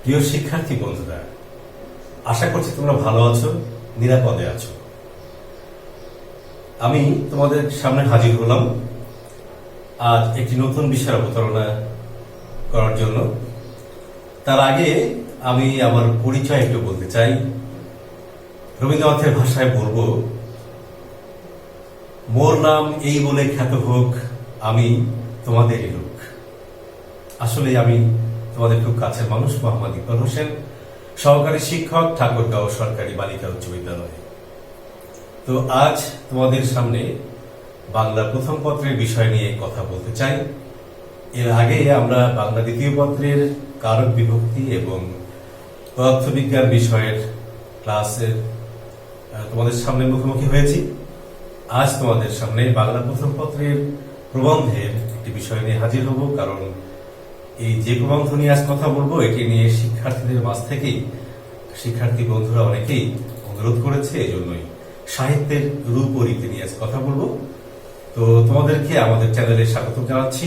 প্রিয় শিক্ষার্থী বন্ধুরা, আশা করছি তোমরা ভালো আছো, নিরাপদে আছো। আমি তোমাদের সামনে হাজির হলাম আজ একটি নতুন বিষয়ের অবতারণা করার জন্য। তার আগে আমি আমার পরিচয় একটু বলতে চাই। রবীন্দ্রনাথের ভাষায় বলবো, মোর নাম এই বলে খ্যাত হোক, আমি তোমাদেরই লোক। আসলে আমি তোমাদের খুব কাছের মানুষ, মোহাম্মদ ইকবাল হোসেন, সহকারী শিক্ষক, ঠাকুরগাঁও সরকারি বালিকা উচ্চ বিদ্যালয়ে। তো আজ তোমাদের সামনে বাংলা প্রথম পত্রের বিষয় নিয়ে কথা বলতে চাই। এর আগে আমরা বাংলা দ্বিতীয় পত্রের কারক বিভক্তি এবং পদার্থবিজ্ঞান বিষয়ের ক্লাসের তোমাদের সামনে মুখোমুখি হয়েছি। আজ তোমাদের সামনে বাংলা প্রথম পত্রের প্রবন্ধের একটি বিষয় নিয়ে হাজির হব, কারণ এই যে প্রবন্ধ নিয়ে আজ কথা বলবো এটি নিয়ে শিক্ষার্থীদের মাঝ থেকেই শিক্ষার্থী বন্ধুরা অনেকেই অনুরোধ করেছে। এই জন্যই সাহিত্যের রূপ ও রীতি নিয়ে আজ কথা বলবো। তো তোমাদেরকে আমাদের চ্যানেলে স্বাগত জানাচ্ছি।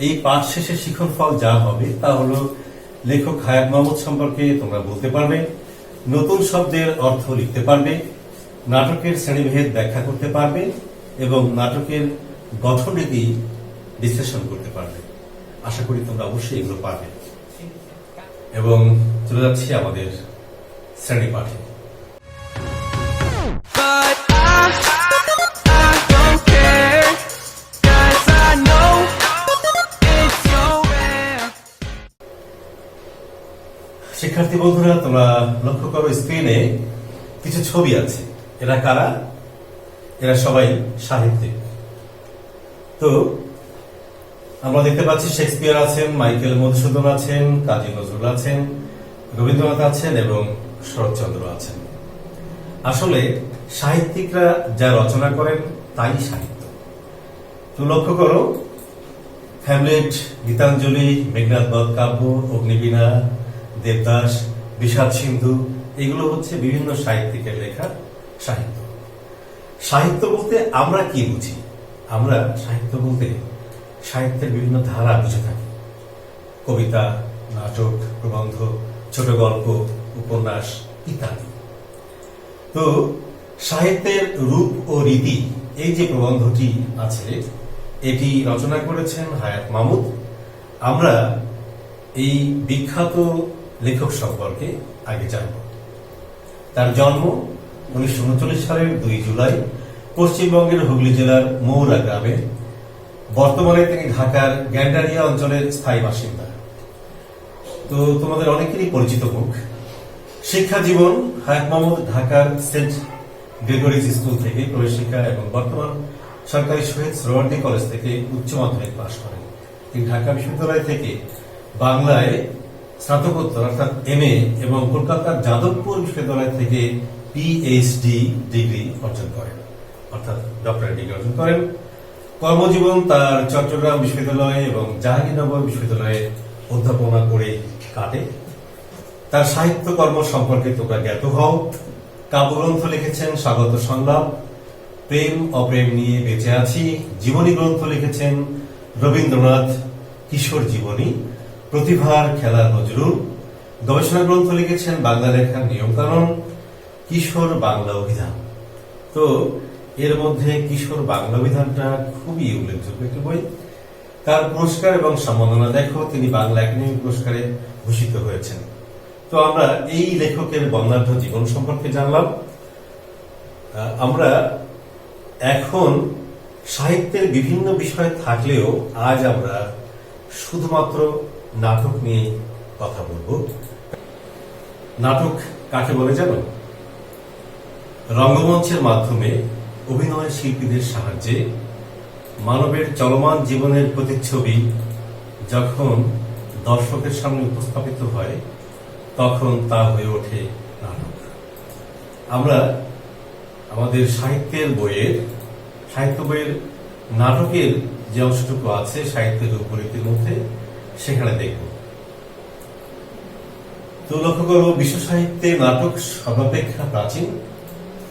এই পাঠ শেষে শিক্ষণ ফল যা হবে তা হলো, লেখক হায়াত মাহমুদ সম্পর্কে তোমরা বলতে পারবে, নতুন শব্দের অর্থ লিখতে পারবে, নাটকের শ্রেণীভেদ ব্যাখ্যা করতে পারবে এবং নাটকের গঠনরীতি বিশ্লেষণ করতে পারবে। আশা করি তোমরা অবশ্যই এগুলো পারবে। এবং চলে যাচ্ছি আমাদের শ্রেণী পাঠে। শিক্ষার্থী বন্ধুরা, তোমরা লক্ষ্য করো, স্ক্রিনে কিছু ছবি আছে। এরা কারা? এরা সবাই সাহিত্যিক। তো আমরা দেখতে পাচ্ছি শেক্সপিয়ার আছেন, মাইকেল মধুসূদন আছেন, কাজী নজরুল আছেন, রবীন্দ্রনাথ আছেন এবং শরৎচন্দ্র আছেন। আসলে সাহিত্যিকরা যা রচনা করেন তাই সাহিত্য। তো লক্ষ্য করো, হ্যামলেট, গীতাঞ্জলি, মেঘনাদ বধ কাব্য, অগ্নিবীণা, দেবদাস, বিষাদ সিন্ধু, এগুলো হচ্ছে বিভিন্ন সাহিত্যিকের লেখা সাহিত্য। সাহিত্য বলতে আমরা কি বুঝি? আমরা সাহিত্য বলতে সাহিত্যের বিভিন্ন ধারা বুঝে থাকি। কবিতা, নাটক, প্রবন্ধ, ছোট গল্প, উপন্যাস ইত্যাদি। তো সাহিত্যের রূপ ও রীতি, এই যে প্রবন্ধটি আছে এটি রচনা করেছেন হায়াত মাহমুদ। আমরা এই বিখ্যাত লেখক সম্পর্কে আগে জানব। তার জন্ম 1939 সালের 2 জুলাই পশ্চিমবঙ্গের হুগলি জেলার মৌরা গ্রামে। বর্তমানে তিনি ঢাকার গ্যান্ডারিয়া অঞ্চলের স্থায়ী বাসিন্দা। তো তোমাদের অনেকেরই পরিচিত মুখ। শিক্ষা জীবন, হায়াত মাহমুদ ঢাকার সেন্ট গ্রেগরিজ স্কুল থেকে প্রবেশিক্ষা এবং বর্তমান সরকারি শহীদ সোহরাওয়ার্দী কলেজ থেকে উচ্চ মাধ্যমিক পাশ করেন। তিনি ঢাকা বিশ্ববিদ্যালয় থেকে বাংলায় স্নাতকোত্তর অর্থাৎ MA এবং কলকাতার যাদবপুর বিশ্ববিদ্যালয় থেকে PhD ডিগ্রি অর্জন করেন, অর্থাৎ ডক্টরেট ডিগ্রি অর্জন করেন। কর্মজীবন তার চট্টগ্রাম বিশ্ববিদ্যালয় এবং জাহাঙ্গীরনগর বিশ্ববিদ্যালয়ে অধ্যাপনা করে কাটে। তার সাহিত্য কর্ম সম্পর্কে তোমরা জ্ঞাত হও। কাব্যগ্রন্থ লিখেছেন স্বাগত সংলাপ, প্রেম অপ্রেম নিয়ে বেঁচে আছি। জীবনী গ্রন্থ লিখেছেন রবীন্দ্রনাথ, কিশোর জীবনী, প্রতিভার খেলার নজরুল। গবেষণা গ্রন্থ লিখেছেন বাংলা লেখার নিয়মকানুন, কিশোর বাংলা অভিধান। তো এর মধ্যে কিশোর বাংলা অভিধানটা খুবই উল্লেখযোগ্য একটি বই। তার পুরস্কার এবং সম্মাননা দেখো, তিনি বাংলা একাডেমি পুরস্কারে ভূষিত হয়েছেন। তো আমরা এই লেখকের বর্ণাঢ্য জীবন সম্পর্কে জানলাম। আমরা এখন সাহিত্যের বিভিন্ন বিষয় থাকলেও আজ আমরা শুধুমাত্র নাটক নিয়ে কথা বলবো। নাটক কাকে বলে জানো? রঙ্গমঞ্চের মাধ্যমে অভিনয় শিল্পীদের সাহায্যে মানবের চলমান জীবনের প্রতিচ্ছবি যখন দর্শকের সামনে উপস্থাপিত হয় তখন তা হয়ে ওঠে নাটক। আমরা আমাদের সাহিত্য বইয়ের নাটকের যে অংশটুকু আছে সাহিত্যের রূপরীতির মধ্যে, সেখানে দেখব। তো লক্ষ্য করব, বিশ্ব সাহিত্যে নাটক সর্বাপেক্ষা প্রাচীন।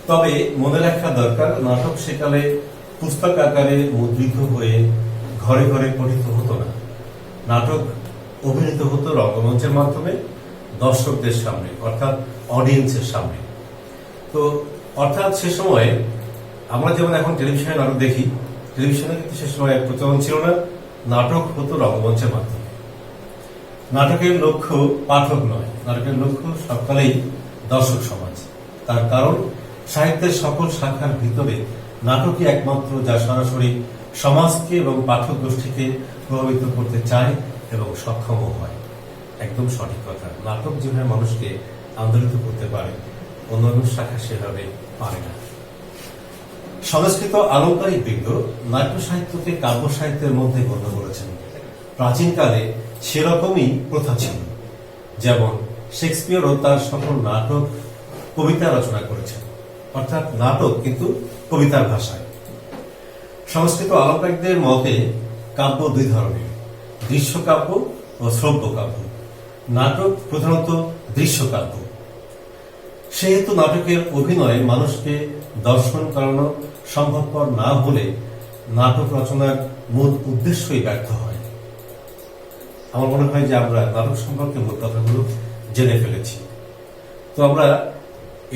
তবে মনে রাখা দরকার, নাটক সেকালে পুস্তক আকারে মুদ্রিত হয়ে ঘরে ঘরে পঠিত হতো না। নাটক অভিনীত হতো রঙ্গমঞ্চের মাধ্যমে। দর্শকদের সামনে, অর্থাৎ অডিয়েন্সের সামনে। তো অর্থাৎ সে সময় আমরা যেমন এখন টেলিভিশনে নাটক দেখি, টেলিভিশনে কিন্তু সে সময় প্রচলন ছিল না, নাটক হতো রঙ্গমঞ্চের মাধ্যমে। নাটকের লক্ষ্য পাঠক নয়, নাটকের লক্ষ্য সবকালেই দর্শক সমাজ। তার কারণ সাহিত্যের সকল শাখার ভিতরে নাটকই একমাত্র যা সরাসরি সমাজকে এবং পাঠক গোষ্ঠীকে প্রভাবিত করতে চায় এবং সক্ষমও হয়। একদম সঠিক কথা। নাটক যেভাবে মানুষকে আন্দোলিত করতে পারে, অন্যান্য শাখা সেভাবে পারে না। সংস্কৃত আলংকারিক বৃন্দ নাট্য সাহিত্যকে কাব্য সাহিত্যের মধ্যে গণ্য করেছেন। প্রাচীনকালে সেরকমই প্রথা ছিল। যেমন শেক্সপিয়ারও তার সকল নাটক কবিতা রচনা করেছেন, অর্থাৎ নাটক কিন্তু কবিতার ভাষায়। সংস্কৃত আলঙ্কারিকদের মতে কাব্য দুই ধরনের, দৃশ্যকাব্য ও শ্রব্য কাব্য। নাটক প্রধানত দৃশ্যকাব্য। সেহেতু নাটকের অভিনয়ে মানুষকে দর্শন করানো সম্ভবপর না হলে নাটক রচনার মূল উদ্দেশ্যই ব্যর্থ হয়। আমার মনে হয় যে আমরা নাটক সম্পর্কে মূল কথাগুলো জেনে ফেলেছি। তো আমরা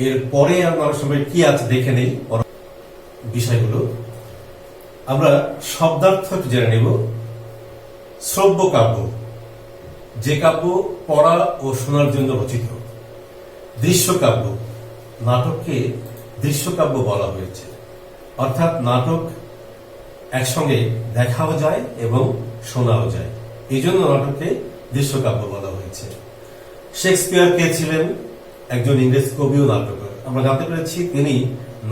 এর পরে আর নাটক সম্পর্কে কি আছে দেখে নেই বিষয়গুলো। আমরা শব্দার্থ জেনে নেব। শ্রব্য কাব্য, যে কাব্য পড়া ও শোনার জন্য রচিত। দৃশ্যকাব্য, নাটককে দৃশ্যকাব্য বলা হয়েছে, অর্থাৎ নাটক একসঙ্গে দেখাও যায় এবং শোনাও যায়, এই জন্য নাটককে দৃশ্যকাব্য বলা হয়েছে। শেক্সপিয়ার কে ছিলেন? একজন ইংরেজ কবি ও নাট্যকার। আমরা জানতে পেরেছি তিনি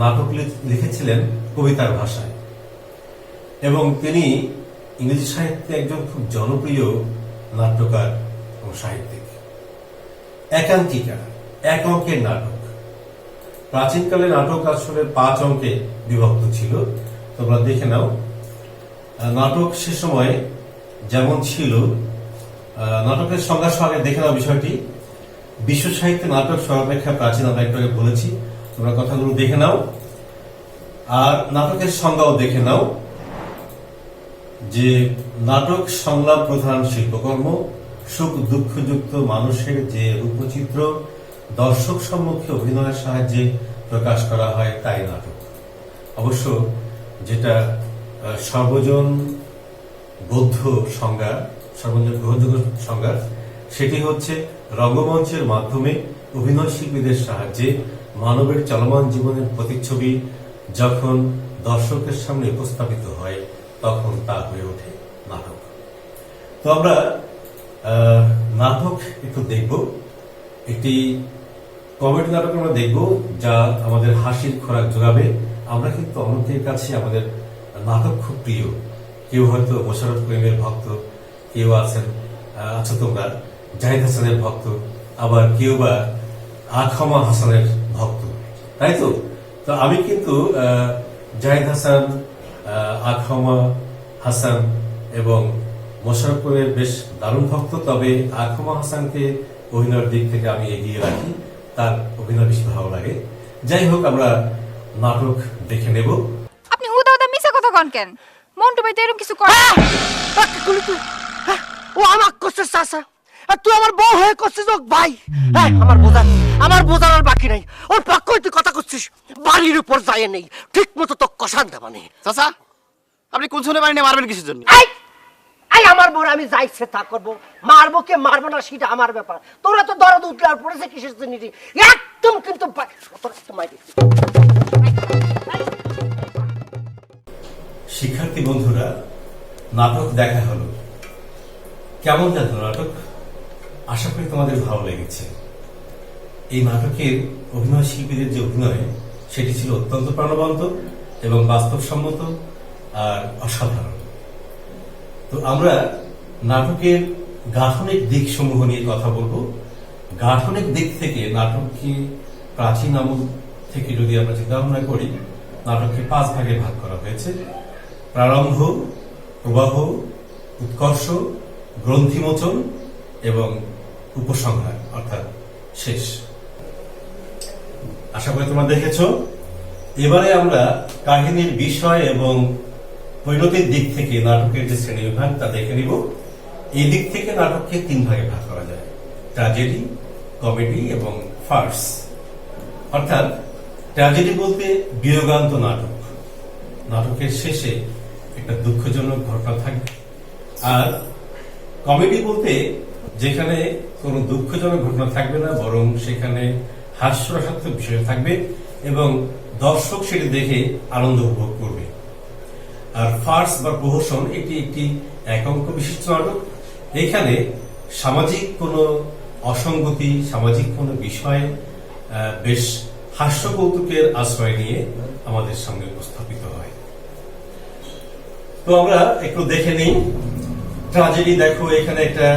নাটক লিখেছিলেন কবিতার ভাষায় এবং তিনি ইংরেজি সাহিত্যে একজন খুব জনপ্রিয় নাট্যকার ও সাহিত্যিক। একাঙ্কিকা, এক অঙ্কের নাটক। প্রাচীনকালে নাটক আসলে 5 অঙ্কে বিভক্ত ছিল। তোমরা দেখে নাও নাটক সে সময় যেমন ছিল। নাটকের সংজ্ঞা আগে দেখে নাও বিষয়টি। বিশ্ব সাহিত্যে নাটক সর্বাপেক্ষা প্রাচীন, আমরা একটু আগে বলেছি, তোমরা কথাগুলো দেখে নাও। আর নাটকের সংজ্ঞাও দেখে নাও যে নাটক সংলাপ প্রধান শিল্পকর্ম, সুখ দুঃখযুক্ত মানুষের যে রূপচিত্র দর্শক সম্মুখে অভিনয়ের সাহায্যে প্রকাশ করা হয় তাই নাটক। অবশ্য যেটা সর্বজন বৌদ্ধ সংজ্ঞা, সর্বজন গ্রহণযোগ্য সংজ্ঞা, সেটি হচ্ছে রঙ্গমঞ্চের মাধ্যমে অভিনয় শিল্পীদের সাহায্যে মানবের চলমান জীবনের প্রতিচ্ছবি যখন দর্শকের সামনে উপস্থাপিত হয় তখন তা হয়ে ওঠে নাটক। তো আমরা নাটক একটু দেখব। একটি কমেডি নাটক আমরা দেখব যা আমাদের হাসির খোরাক যোগাবে। আমরা কিন্তু অনেকের কাছে আমাদের নাটক খুব প্রিয়। কেউ হয়তো মোশাররফ করিমের ভক্ত, কেউ আছেন আচ্ছা তোমরা জাহিদ হাসানের ভক্ত, আবার কেউ বা আখমা হাসানের ভক্ত, তাই তো? তো আমি কিন্তু জাহিদ হাসান, আখমা হাসান এবং মোশাররফ করিমের বেশ দারুণ ভক্ত। তবে আখমা হাসানকে অভিনয়ের দিক থেকে আমি এগিয়ে রাখি, তার অভিনয় বেশি ভালো লাগে। যাই হোক, আমরা নাটক দেখে নেব। আপনি হুদা হুদা মিছা কথা কন কেন? মন্টু ভাই তো এরকম কিছু করে। ও আমার করছিস চাচা, আর তুই আমার বউ হয়ে করছিস ও ভাই। আমার বোঝার আর বাকি নাই। ওর পক্ষ তুই কথা করছিস, বাড়ির উপর যায় নেই ঠিক মতো তো কষান দেওয়া নেই। চাচা, আপনি কোন শুনে বাড়ি নিয়ে মারবেন কিসের জন্য? আমার বউ আমি যাইছে তা করবো, মারবো কে মারবো না সেটা আমার ব্যাপার। তোরা তো দরদ উঠলার পড়েছে কিসের জন্য? একদম কিন্তু শিক্ষার্থী বন্ধুরা, নাটক দেখা হলো। কেমন লাগলো নাটক? আশা করি তোমাদের ভালো লেগেছে। এই নাটকের অভিনয় শিল্পীদের যে অভিনয়, সেটি ছিল অত্যন্ত প্রাণবন্ত এবং বাস্তবসম্মত আর অসাধারণ। তো আমরা নাটকের গাঠনিক দিক সমূহ নিয়ে কথা বলবো। গাঠনিক দিক থেকে নাটককে প্রাচীন আমল থেকে যদি আমরা চিন্তা ভাবনা করি, নাটককে 5 ভাগে ভাগ করা হয়েছে: প্রারম্ভ, প্রবাহ, উৎকর্ষ, গ্রন্থিমোচন এবং উপসংহার অর্থাৎ শেষ। আশা করি তোমরা দেখেছ। এবারে আমরা কাহিনীর বিষয় এবং পরিণতির দিক থেকে নাটকের যে শ্রেণীবিভাগ তা দেখে নিব। এই দিক থেকে নাটককে 3 ভাগে ভাগ করা যায়: ট্র্যাজেডি, কমেডি এবং ফার্স। অর্থাৎ ট্র্যাজেডি বলতে বিয়োগান্ত নাটক, নাটকের শেষে একটা দুঃখজনক ঘটনা থাকবে। আর কমেডি বলতে যেখানে কোনো দুঃখজনক ঘটনা থাকবে না, বরং সেখানে হাস্যরসাত্মক বিষয় থাকবে এবং দর্শক সেটি দেখে আনন্দ উপভোগ করবে। আর ফার্স বা প্রহসন এটি একটি একাঙ্ক বিশিষ্ট নাটক। এখানে সামাজিক কোনো অসঙ্গতি, সামাজিক কোনো বিষয় বেশ হাস্য কৌতুকের আশ্রয় নিয়ে আমাদের সামনে উপস্থাপিত হয়। তো আমরা একটু দেখে নিই ট্র্যাজেডি। দেখো এখানে একটা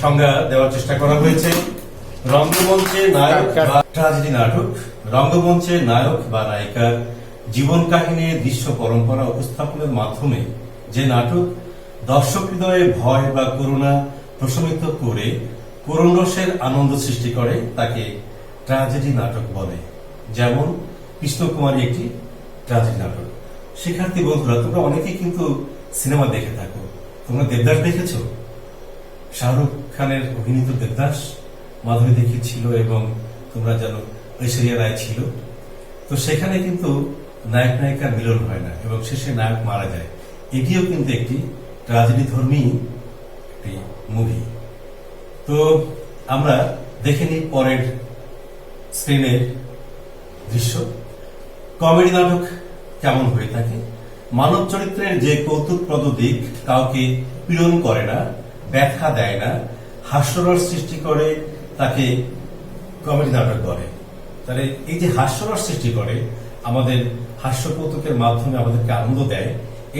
সংজ্ঞা দেওয়ার চেষ্টা করা হয়েছে। রঙ্গমঞ্চে নায়ক বা ট্র্যাজেডি নাটক রঙ্গমঞ্চে নায়ক বা নায়িকার জীবন কাহিনীর দৃশ্য পরম্পরা উপস্থাপনের মাধ্যমে যে নাটক দর্শক হৃদয়ে ভয় বা করুণা প্রশমিত করে করুণ রসের আনন্দ সৃষ্টি করে তাকে ট্র্যাজেডি নাটক বলে। যেমন কৃষ্ণকুমারী একটি ট্র্যাজেডি নাটক। শিক্ষার্থী বন্ধুরা, তোমরা অনেকেই কিন্তু সিনেমা দেখে থাকো। তোমরা দেবদাস দেখেছো? শাহরুখ খানের অভিনীত দেবদাস, মাধুরী দীক্ষিত ছিল এবং তোমরা জানো ঐশ্বরিয়া রায় ছিল। তো সেখানে কিন্তু নায়ক নায়িকার মিলন হয় না এবং শেষে নায়ক মারা যায়। এটিও কিন্তু একটি ট্র্যাজেডি ধর্মী একটি মুভি। তো আমরা দেখে নিই পরের স্ক্রিনের দৃশ্য। কমেডি নাটক কেমন হয়ে থাকে? মানব চরিত্রের যে কৌতুকপ্রদ দিক কাউকে পীড়ন করে না, ব্যথা দেয় না, হাস্যরস সৃষ্টি করে, তাকে কমেডি নাটক বলে। তাহলে এই যে হাস্যরস সৃষ্টি করে, আমাদের হাস্য কৌতুকের মাধ্যমে আমাদেরকে আনন্দ দেয়,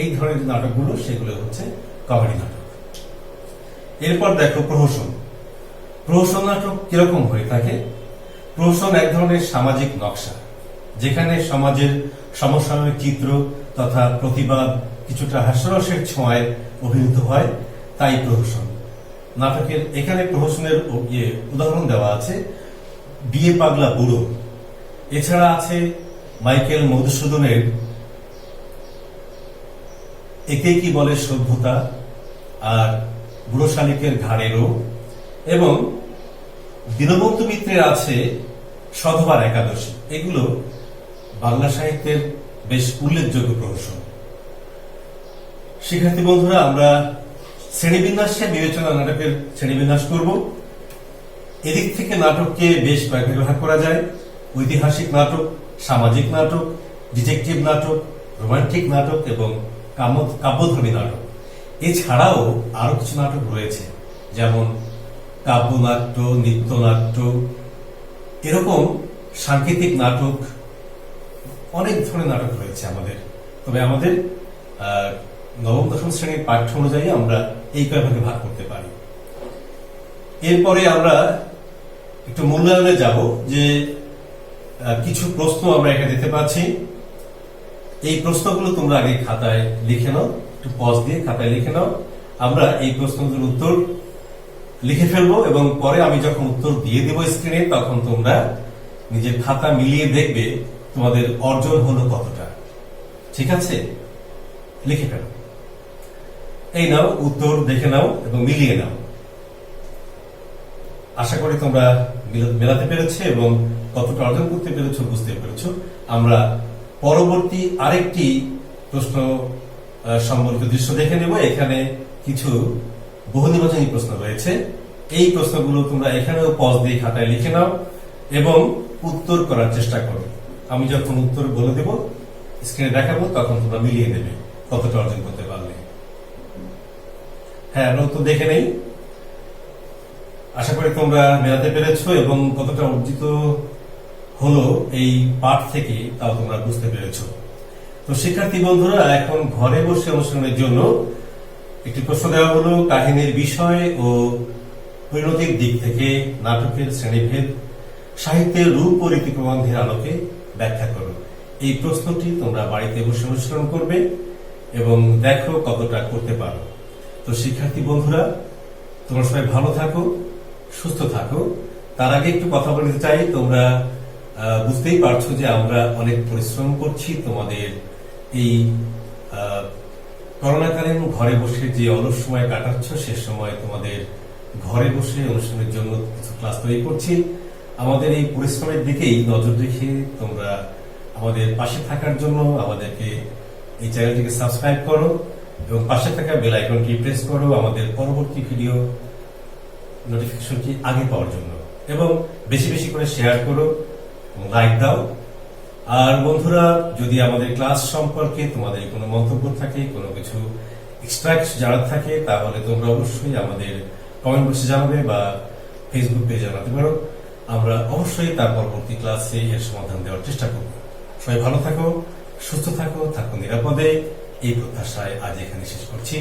এই ধরনের নাটকগুলো সেগুলো হচ্ছে কমেডি নাটক। এরপর দেখো প্রহসন। প্রহসন নাটক কিরকম হয়ে থাকে? প্রহসন এক ধরনের সামাজিক নকশা, যেখানে সমাজের সমসাময়িক চিত্র তথা প্রতিবাদ কিছুটা হাস্যরসের ছোঁয়ায় অভিনীত হয়, তাই প্রহসন নাটকের। এখানে প্রহসনের উদাহরণ দেওয়া আছে বিয়ে পাগলা বুড়ো। এছাড়া আছে মাইকেল মধুসূদনের একে কি বলে সভ্যতা, আর বুড়ো শালিকের ঘাড়েরও, এবং দীনবন্ধু মিত্রের আছে সধবার একাদশী। এগুলো বাংলা সাহিত্যের বেশ উল্লেখযোগ্য প্রহসন। শিক্ষার্থী বন্ধুরা, আমরা শ্রেণীবিন্যাসে বিবেচনা নাটকের শ্রেণীবিন্যাস করব। এদিক থেকে নাটককে বেশ কয়েকটি ভাগ করা যায়: ঐতিহাসিক নাটক, সামাজিক নাটক, ডিটেকটিভ নাটক, রোমান্টিক নাটক এবং কাব্যধর্মী নাটক। এছাড়াও আরো কিছু নাটক রয়েছে, যেমন কাব্যনাট্য, নৃত্যনাট্য, এরকম সাংকেতিক নাটক, অনেক ধরনের নাটক রয়েছে আমাদের। তবে আমাদের নবম দশম শ্রেণীর পাঠ্য অনুযায়ী আমরা এই কয়েকভাগে ভাগ করতে পারি। এরপরে আমরা একটু মূল্যায়নে যাব, যে কিছু প্রশ্ন আমরা এখানে দিতে পারছি। এই প্রশ্নগুলো তোমরা আগে খাতায় লিখে নাও, একটু পজ দিয়ে খাতায় লিখে নাও। আমরা এই প্রশ্নগুলোর উত্তর লিখে ফেলবো এবং পরে আমি যখন উত্তর দিয়ে দেবো স্ক্রিনে, তখন তোমরা নিজের খাতা মিলিয়ে দেখবে তোমাদের অর্জন হলো কতটা। ঠিক আছে? লিখে ফেলো। এই নাও, উত্তর দেখে নাও এবং মিলিয়ে নাও। আশা করি তোমরা মেলাতে পেরেছো এবং কতটা অর্জন করতে পেরেছো বুঝতে পেরেছো। আমরা পরবর্তী আরেকটি প্রশ্ন সম্বলিত দৃশ্য দেখে নেব। এখানে কিছু বহু নির্বাচনী প্রশ্ন রয়েছে। এই প্রশ্নগুলো তোমরা এখানেও পজ দিয়ে খাতায় লিখে নাও এবং উত্তর করার চেষ্টা করো। আমি যখন উত্তর বলে দেব, স্ক্রিনে দেখাবো, তখন তোমরা মিলিয়ে নেবে কতটা অর্জন করতে পারলে। হ্যাঁ, আমরা উত্তর দেখে নেই। আশা করি তোমরা মেলাতে পেরেছো এবং কতটা অর্জিত হলো এই পাঠ থেকে তাও তোমরা বুঝতে পেরেছো। তো শিক্ষার্থী বন্ধুরা, এখন ঘরে বসে অনুশীলনের জন্য একটি প্রশ্ন দেওয়া হলো, কাহিনীর বিষয় ও পরিণতির দিক থেকে নাটকের শ্রেণীভেদ সাহিত্যের রূপ ও রীতি প্রবন্ধের আলোকে ব্যাখ্যা করো। এই প্রশ্নটি তোমরা বাড়িতে বসে অনুশীলন করবে এবং দেখো কতটা করতে পারো। তো শিক্ষার্থী বন্ধুরা, তোমরা সবাই ভালো থাকো, সুস্থ থাকো। তার আগে একটু কথা বলতে চাই। তোমরা বুঝতেই পারছো যে আমরা অনেক পরিশ্রম করছি তোমাদের এই করোনাকালীন ঘরে বসে যে অলস সময় কাটাচ্ছ, সে সময় তোমাদের ঘরে বসে অনুষ্ঠানের জন্য কিছু ক্লাস তৈরি করছি। আমাদের এই পরিশ্রমের দিকেই নজর রেখে তোমরা আমাদের পাশে থাকার জন্য আমাদেরকে এই চ্যানেলটিকে সাবস্ক্রাইব করো এবং পাশে থাকা বেল আইকনটি প্রেস করো আমাদের পরবর্তী ভিডিও নোটিফিকেশনটি আগে পাওয়ার জন্য, এবং বেশি বেশি করে শেয়ার করো এবং লাইক দাও। আর বন্ধুরা, যদি আমাদের ক্লাস সম্পর্কে তোমাদের কোনো মন্তব্য থাকে, কোনো কিছু এক্সট্রা জানার থাকে, তাহলে তোমরা অবশ্যই আমাদের কমেন্ট বক্সে জানাবে বা ফেসবুক পেজে জানাতে পারো। আমরা অবশ্যই তার পরবর্তী ক্লাসে এর সমাধান দেওয়ার চেষ্টা করব। সবাই ভালো থাকো, সুস্থ থাকো, থাকো নিরাপদে। এই প্রত্যাশায় আজ এখানে শেষ করছি।